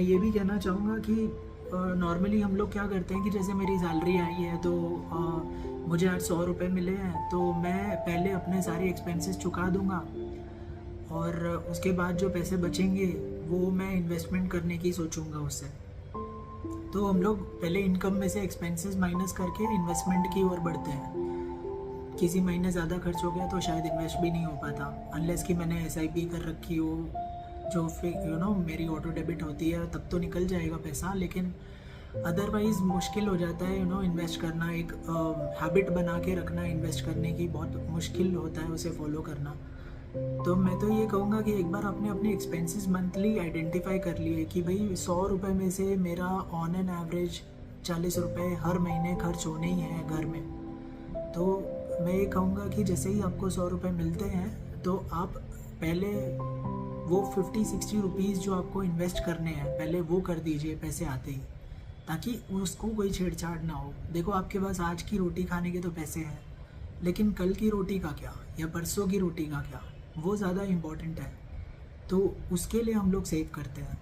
ये भी कहना चाहूँगा कि नॉर्मली हम लोग क्या करते हैं कि जैसे मेरी सैलरी आई है तो मुझे आज 100 रुपये मिले हैं तो मैं पहले अपने सारे एक्सपेंसेस चुका दूँगा और उसके बाद जो पैसे बचेंगे वो मैं इन्वेस्टमेंट करने की सोचूंगा उससे। तो हम लोग पहले इनकम में से एक्सपेंसेस माइनस करके इन्वेस्टमेंट की ओर बढ़ते हैं। किसी महीने ज़्यादा खर्च हो गया तो शायद इन्वेस्ट भी नहीं हो पाता, अनलेस कि मैंने SIP कर रखी हो, जो फिर मेरी ऑटो डेबिट होती है, तब तो निकल जाएगा पैसा। लेकिन अदरवाइज़ मुश्किल हो जाता है इन्वेस्ट करना। एक हैबिट बना के रखना इन्वेस्ट करने की बहुत मुश्किल होता है, उसे फॉलो करना। तो मैं तो ये कहूँगा कि एक बार आपने अपने एक्सपेंसेस मंथली आइडेंटिफाई कर लिए कि भाई 100 रुपये में से मेरा ऑन एन एवरेज 40 रुपये हर महीने खर्च होने ही हैं घर में। तो मैं ये कहूँगा कि जैसे ही आपको 100 रुपये मिलते हैं तो आप पहले वो 50-60 रुपीज़ जो आपको इन्वेस्ट करने हैं पहले वो कर दीजिए पैसे आते ही, ताकि उसको कोई छेड़छाड़ ना हो। देखो आपके पास आज की रोटी खाने के तो पैसे हैं, लेकिन कल की रोटी का क्या या परसों की रोटी का क्या, वो ज़्यादा इम्पॉर्टेंट है। तो उसके लिए हम लोग सेव करते हैं।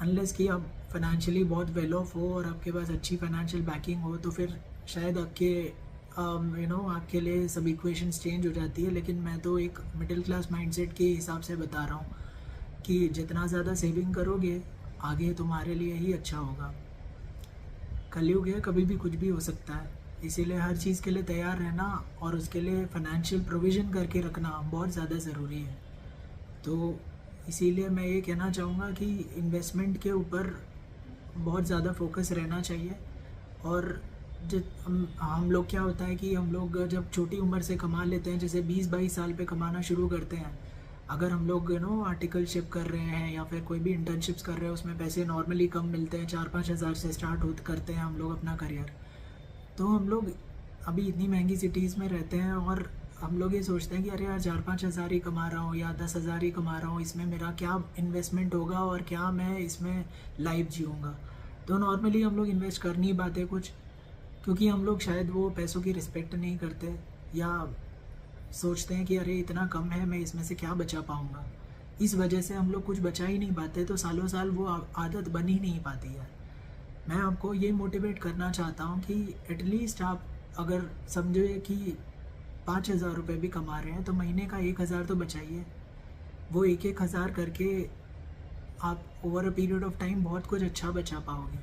अनलेस कि आप फाइनेंशियली बहुत वेल ऑफ हो और आपके पास अच्छी फाइनेंशियल बैकिंग हो तो फिर शायद आपके लिए सब इक्वेशंस चेंज हो जाती है। लेकिन मैं तो एक मिडिल क्लास माइंडसेट के हिसाब से बता रहा हूँ कि जितना ज़्यादा सेविंग करोगे आगे तुम्हारे लिए ही अच्छा होगा। कलयुग है, कभी भी कुछ भी हो सकता है, इसीलिए हर चीज़ के लिए तैयार रहना और उसके लिए फ़ाइनेंशियल प्रोविज़न करके रखना बहुत ज़्यादा ज़रूरी है। तो इसीलिए मैं ये कहना चाहूँगा कि इन्वेस्टमेंट के ऊपर बहुत ज़्यादा फोकस रहना चाहिए। और जब हम लोग क्या होता है कि हम लोग जब छोटी उम्र से कमा लेते हैं, जैसे 20-22 साल पे कमाना शुरू करते हैं, अगर हम लोग आर्टिकलशिप कर रहे हैं या फिर कोई भी इंटर्नशिप्स कर रहे हैं, उसमें पैसे नॉर्मली कम मिलते हैं, 4-5 हज़ार से स्टार्ट करते हैं हम लोग अपना करियर। तो हम लोग अभी इतनी महंगी सिटीज़ में रहते हैं और हम लोग ये सोचते हैं कि अरे यार 4-5 हज़ार ही कमा रहा हूँ या 10 हज़ार ही कमा रहा हूँ, इसमें मेरा क्या इन्वेस्टमेंट होगा और क्या मैं इसमें लाइफ जीऊँगा। तो नॉर्मली हम लोग इन्वेस्ट कर नहीं पाते कुछ, क्योंकि हम लोग शायद वो पैसों की रिस्पेक्ट नहीं करते या सोचते हैं कि अरे इतना कम है, मैं इसमें से क्या बचा पाऊँगा। इस वजह से हम लोग कुछ बचा ही नहीं पाते, तो सालों साल वो आदत बन ही नहीं पाती है। मैं आपको ये मोटिवेट करना चाहता हूँ कि एटलीस्ट आप अगर समझे कि 5,000 रुपये भी कमा रहे हैं तो महीने का 1,000 तो बचाइए। वो 1-1 हज़ार करके आप over a period of time बहुत कुछ अच्छा बचा पाओगे।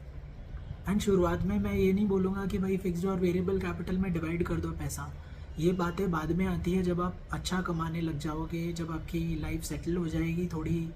एंड शुरुआत में मैं ये नहीं बोलूँगा कि भाई फिक्स्ड और वेरिएबल कैपिटल में डिवाइड कर दो पैसा। ये बातें बाद में आती है जब आप अच्छा कमाने लग जाओगे, जब आपकी लाइफ सेटल हो जाएगी थोड़ी।